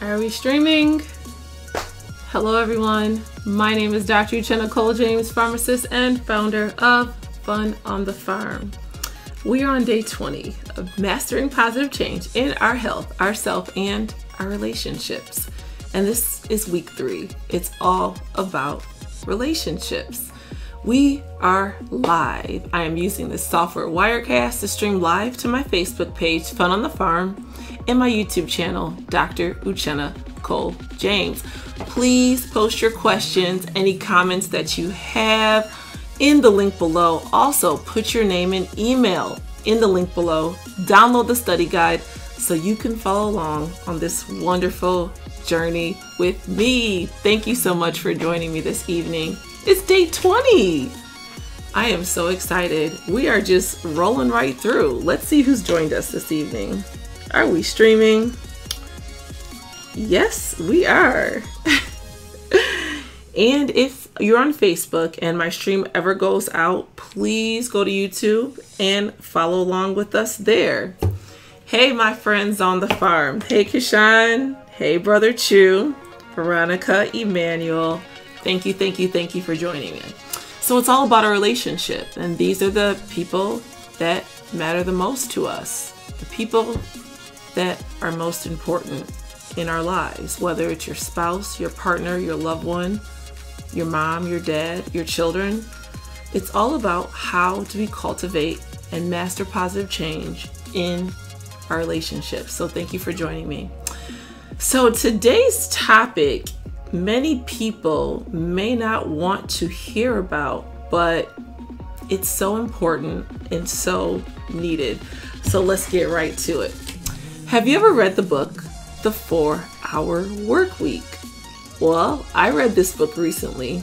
Are we streaming? Hello everyone, my name is Dr. Uchenna Kole-James, pharmacist and founder of Fun on the Farm. We are on day 20 of mastering positive change in our health, ourself, and our relationships. And this is week 3. It's all about relationships. We are live. I am using this software Wirecast to stream live to my Facebook page, Fun on the Farm, and my YouTube channel, Dr. Uchenna Kole-James. Please post your questions, any comments that you have in the link below. Also, put your name and email in the link below. Download the study guide so you can follow along on this wonderful journey with me. Thank you so much for joining me this evening. It's day 20. I am so excited. We are just rolling right through. Let's see who's joined us this evening. Are we streaming? Yes, we are. And if you're on Facebook and my stream ever goes out, please go to YouTube and follow along with us there. Hey, my friends on the farm. Hey, Kishan. Hey, Brother Chu. Veronica, Emmanuel. Thank you for joining me. So it's all about a relationship, and these are the people that matter the most to us. The people that are most important in our lives, whether it's your spouse, your partner, your loved one, your mom, your dad, your children. It's all about how do we cultivate and master positive change in our relationships. So thank you for joining me. So today's topic, many people may not want to hear about, but it's so important and so needed. So let's get right to it. Have you ever read the book, The 4-Hour Work Week? Well, I read this book recently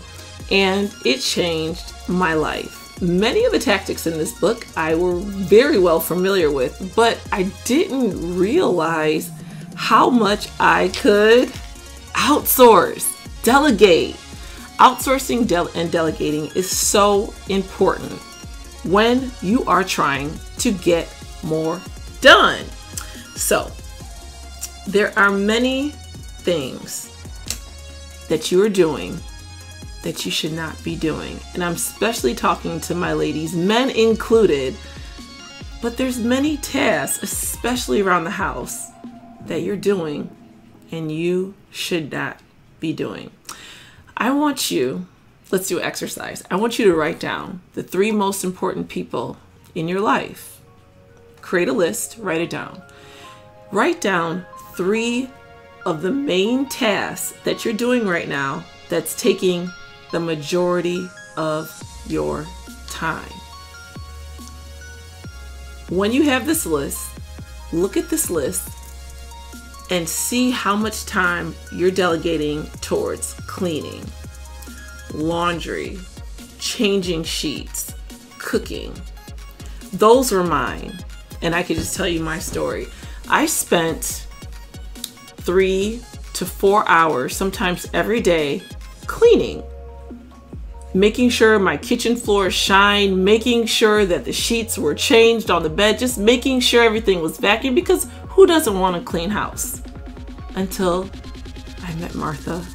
and it changed my life. Many of the tactics in this book I were very well familiar with, but I didn't realize how much I could outsource, delegate. Outsourcing and delegating is so important when you are trying to get more done. So, there are many things that you are doing that you should not be doing. And I'm especially talking to my ladies, men included, but there's many tasks, especially around the house, that you're doing and you should not be doing. I want you, let's do an exercise. I want you to write down the 3 most important people in your life. Create a list, write it down. Write down 3 of the main tasks that you're doing right now that's taking the majority of your time. When you have this list, look at this list and see how much time you're delegating towards cleaning, laundry, changing sheets, cooking. Those were mine. And I could just tell you my story. I spent 3 to 4 hours, sometimes every day, cleaning, making sure my kitchen floor shined, making sure that the sheets were changed on the bed, just making sure everything was vacuumed, because who doesn't want a clean house? Until I met Martha.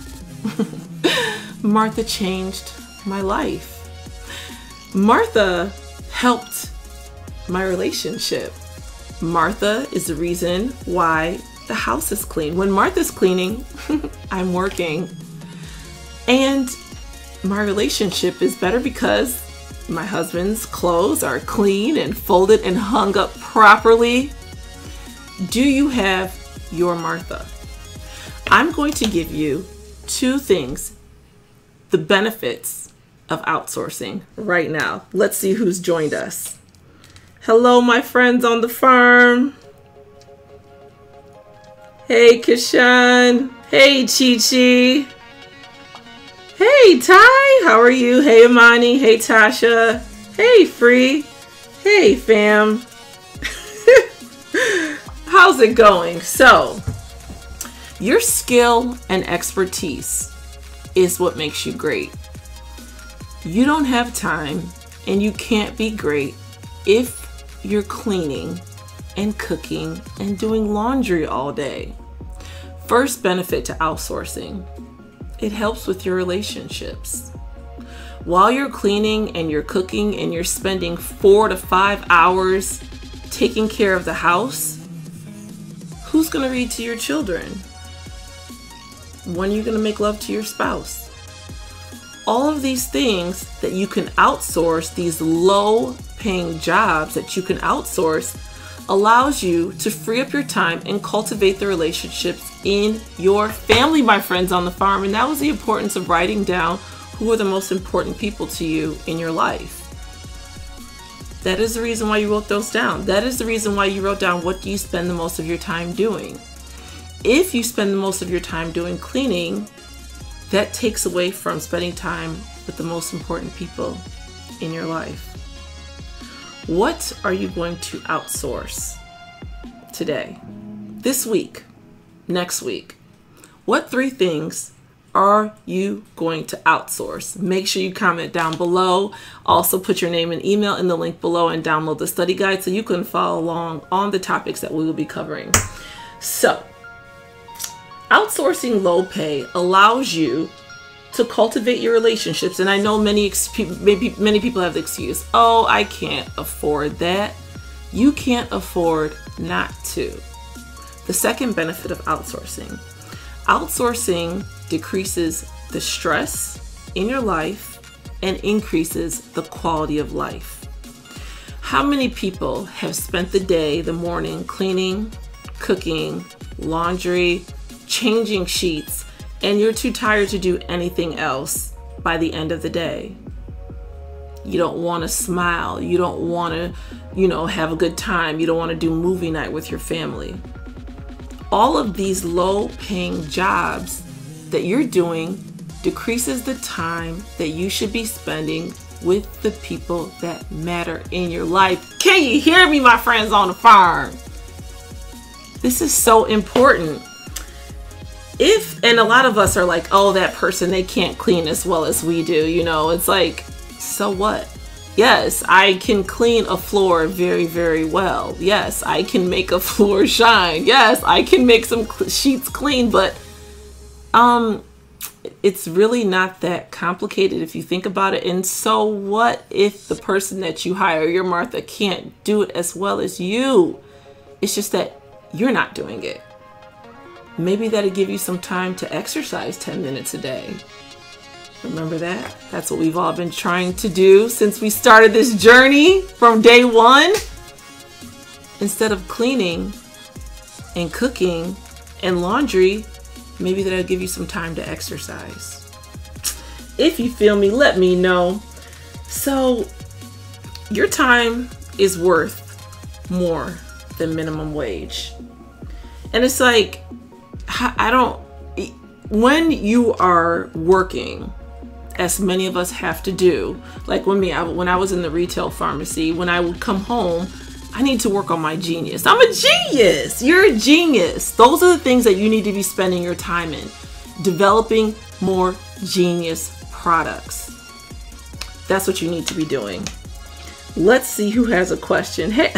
Martha changed my life. Martha helped my relationship. Martha is the reason why the house is clean. When Martha's cleaning, I'm working. And my relationship is better because my husband's clothes are clean and folded and hung up properly. Do you have your Martha? I'm going to give you 2 things, the benefits of outsourcing right now. Let's see who's joined us. Hello, my friends on the farm. Hey, Kishan. Hey, Chi-Chi. Hey, Ty. How are you? Hey, Imani. Hey, Tasha. Hey, Free. Hey, fam. How's it going? So, your skill and expertise is what makes you great. You don't have time and you can't be great if you're cleaning and cooking and doing laundry all day. First benefit to outsourcing: it helps with your relationships. While you're cleaning and you're cooking and you're spending 4 to 5 hours taking care of the house, who's going to read to your children? When are you going to make love to your spouse? All of these things that you can outsource, these low paying jobs that you can outsource, allows you to free up your time and cultivate the relationships in your family, my friends on the farm. And that was the importance of writing down who are the most important people to you in your life. That is the reason why you wrote those down. That is the reason why you wrote down what do you spend the most of your time doing. If you spend the most of your time doing cleaning, that takes away from spending time with the most important people in your life. What are you going to outsource today, this week, next week? What 3 things are you going to outsource? Make sure you comment down below. Also put your name and email in the link below and download the study guide so you can follow along on the topics that we will be covering. So, outsourcing low pay allows you to cultivate your relationships. And I know many people have the excuse, oh, I can't afford that. You can't afford not to. The second benefit of outsourcing: outsourcing decreases the stress in your life and increases the quality of life. How many people have spent the day, the morning, cleaning, cooking, laundry, changing sheets, and you're too tired to do anything else by the end of the day? You don't want to smile. You don't want to, have a good time. You don't want to do movie night with your family. All of these low-paying jobs that you're doing decreases the time that you should be spending with the people that matter in your life. Can you hear me, my friends on the farm? This is so important. And a lot of us are like, oh, that person, they can't clean as well as we do. It's like, so what? Yes, I can clean a floor very, very well. Yes, I can make a floor shine. Yes, I can make some sheets clean, but it's really not that complicated if you think about it. And so what if the person that you hire, your Martha, can't do it as well as you? It's just that you're not doing it. Maybe that'll give you some time to exercise 10 minutes a day. Remember that? That's what we've all been trying to do since we started this journey from day one. Instead of cleaning and cooking and laundry, maybe that'll give you some time to exercise. If you feel me, let me know. So your time is worth more than minimum wage. And it's like, when you are working, as many of us have to do, like when I was in the retail pharmacy, when I would come home, I need to work on my genius. I'm a genius. You're a genius. Those are the things that you need to be spending your time in. Developing more genius products. That's what you need to be doing. Let's see who has a question. Hey,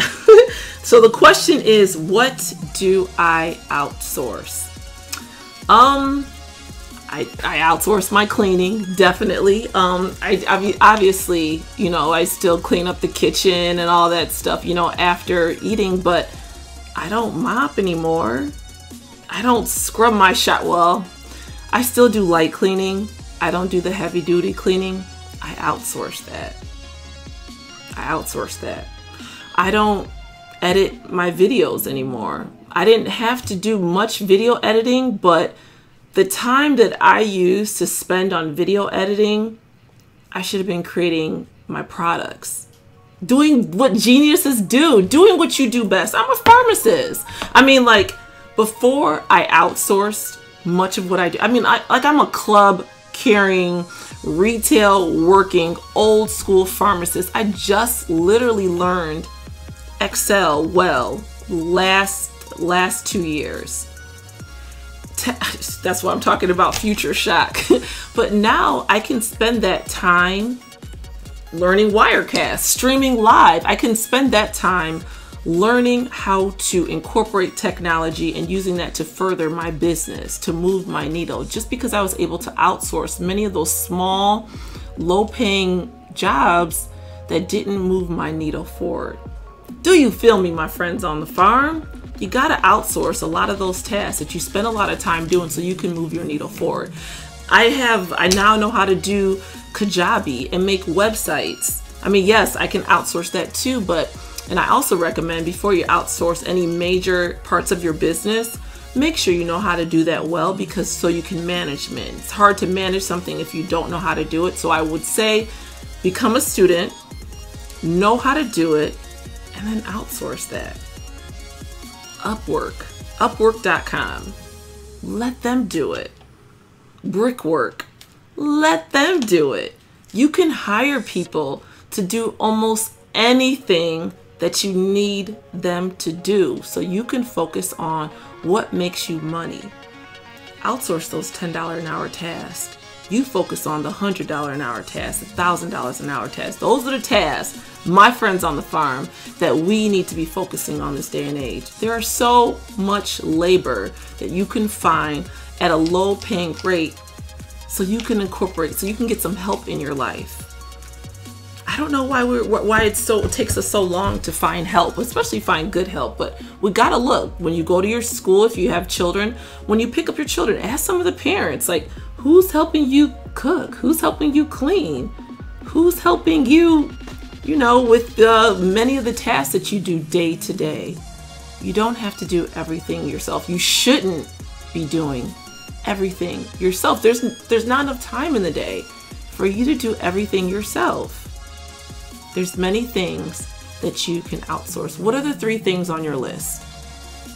so the question is, what do I outsource? I outsource my cleaning, definitely. I obviously, I still clean up the kitchen and all that stuff, after eating, but I don't mop anymore. I don't scrub my shop. Well, I still do light cleaning. I don't do the heavy duty cleaning. I outsource that. I don't edit my videos anymore. I didn't have to do much video editing, but the time that I used to spend on video editing, I should have been creating my products. Doing what geniuses do. Doing what you do best. I'm a pharmacist. Before I outsourced much of what I do. I'm a club carrying, retail working, old school pharmacist. I just literally learned Excel last 2 years. That's what I'm talking about, future shock. But now I can spend that time learning Wirecast, streaming live. I can spend that time learning how to incorporate technology and using that to further my business, to move my needle. Just because I was able to outsource many of those small, low-paying jobs that didn't move my needle forward. Do you feel me, my friends on the farm? You gotta outsource a lot of those tasks that you spend a lot of time doing so you can move your needle forward. I now know how to do Kajabi and make websites. I mean, yes, I can outsource that too, and I also recommend before you outsource any major parts of your business, make sure you know how to do that well, because so you can manage it. It's hard to manage something if you don't know how to do it. So I would say become a student, know how to do it, and then outsource that. Upwork.com. Let them do it. Brickwork. Let them do it. You can hire people to do almost anything that you need them to do so you can focus on what makes you money. Outsource those $10 an hour tasks. You focus on the $100 an hour tasks, the $1,000 an hour tasks. Those are the tasks, my friends on the farm, that we need to be focusing on this day and age. There are so much labor that you can find at a low paying rate so you can incorporate, so you can get some help in your life. I don't know why it takes us so long to find help, especially find good help, but we gotta look. When you go to your school, if you have children, when you pick up your children, ask some of the parents, like, who's helping you cook? Who's helping you clean? Who's helping you, with many of the tasks that you do day to day? You don't have to do everything yourself. You shouldn't be doing everything yourself. There's not enough time in the day for you to do everything yourself. There's many things that you can outsource. What are the 3 things on your list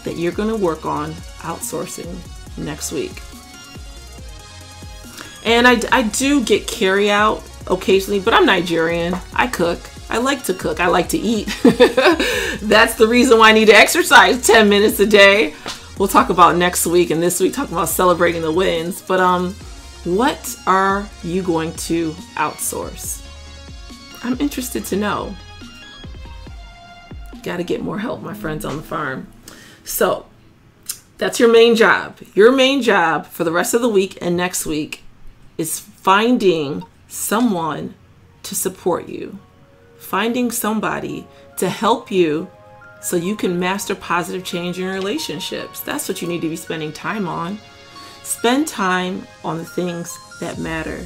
that you're going to work on outsourcing next week? And I do get carry out occasionally, but I'm Nigerian. I cook. I like to cook. I like to eat. That's the reason why I need to exercise 10 minutes a day. We'll talk about next week, and this week talking about celebrating the wins. But what are you going to outsource? I'm interested to know. Got to get more help, my friends on the farm. So that's your main job. Your main job for the rest of the week and next week is finding someone to support you. Finding somebody to help you so you can master positive change in your relationships. That's what you need to be spending time on. Spend time on the things that matter,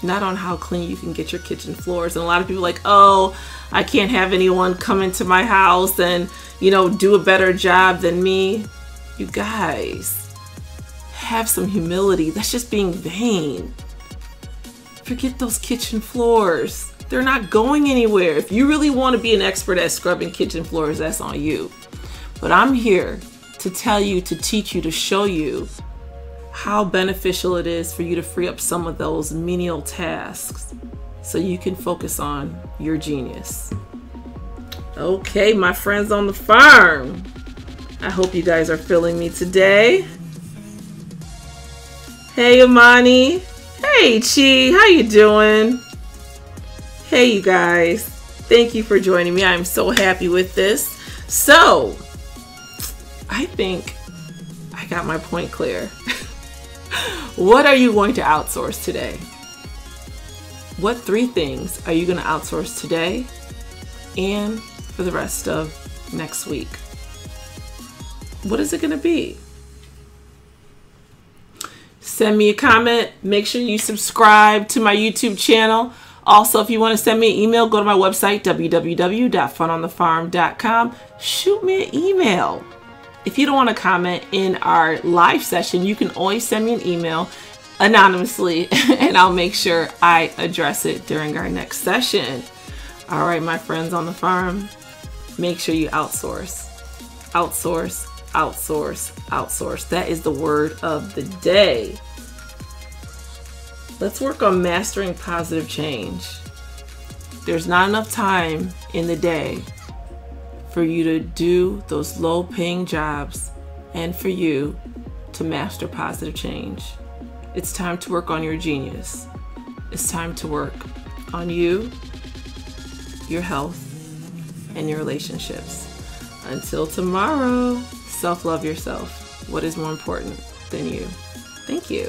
not on how clean you can get your kitchen floors. And a lot of people are like, oh, I can't have anyone come into my house and, do a better job than me. You guys, have some humility. That's just being vain. Forget those kitchen floors. They're not going anywhere. If you really want to be an expert at scrubbing kitchen floors, that's on you. But I'm here to tell you, to teach you, to show you how beneficial it is for you to free up some of those menial tasks so you can focus on your genius. Okay, my friends on the farm, I hope you guys are feeling me today. Hey, Amani. Hey, Chi. How you doing? Hey, you guys. Thank you for joining me. I'm so happy with this. So, I think I got my point clear. What are you going to outsource today? What 3 things are you going to outsource today and for the rest of next week? What is it going to be? Send me a comment. Make sure you subscribe to my YouTube channel. Also, if you want to send me an email, go to my website, www.funonthefarm.com. Shoot me an email. If you don't want to comment in our live session, you can always send me an email anonymously and I'll make sure I address it during our next session. All right, my friends on the farm, make sure you outsource. Outsource, outsource, outsource. That is the word of the day. Let's work on mastering positive change. There's not enough time in the day for you to do those low-paying jobs and for you to master positive change. It's time to work on your genius. It's time to work on you, your health, and your relationships. Until tomorrow, self-love yourself. What is more important than you? Thank you.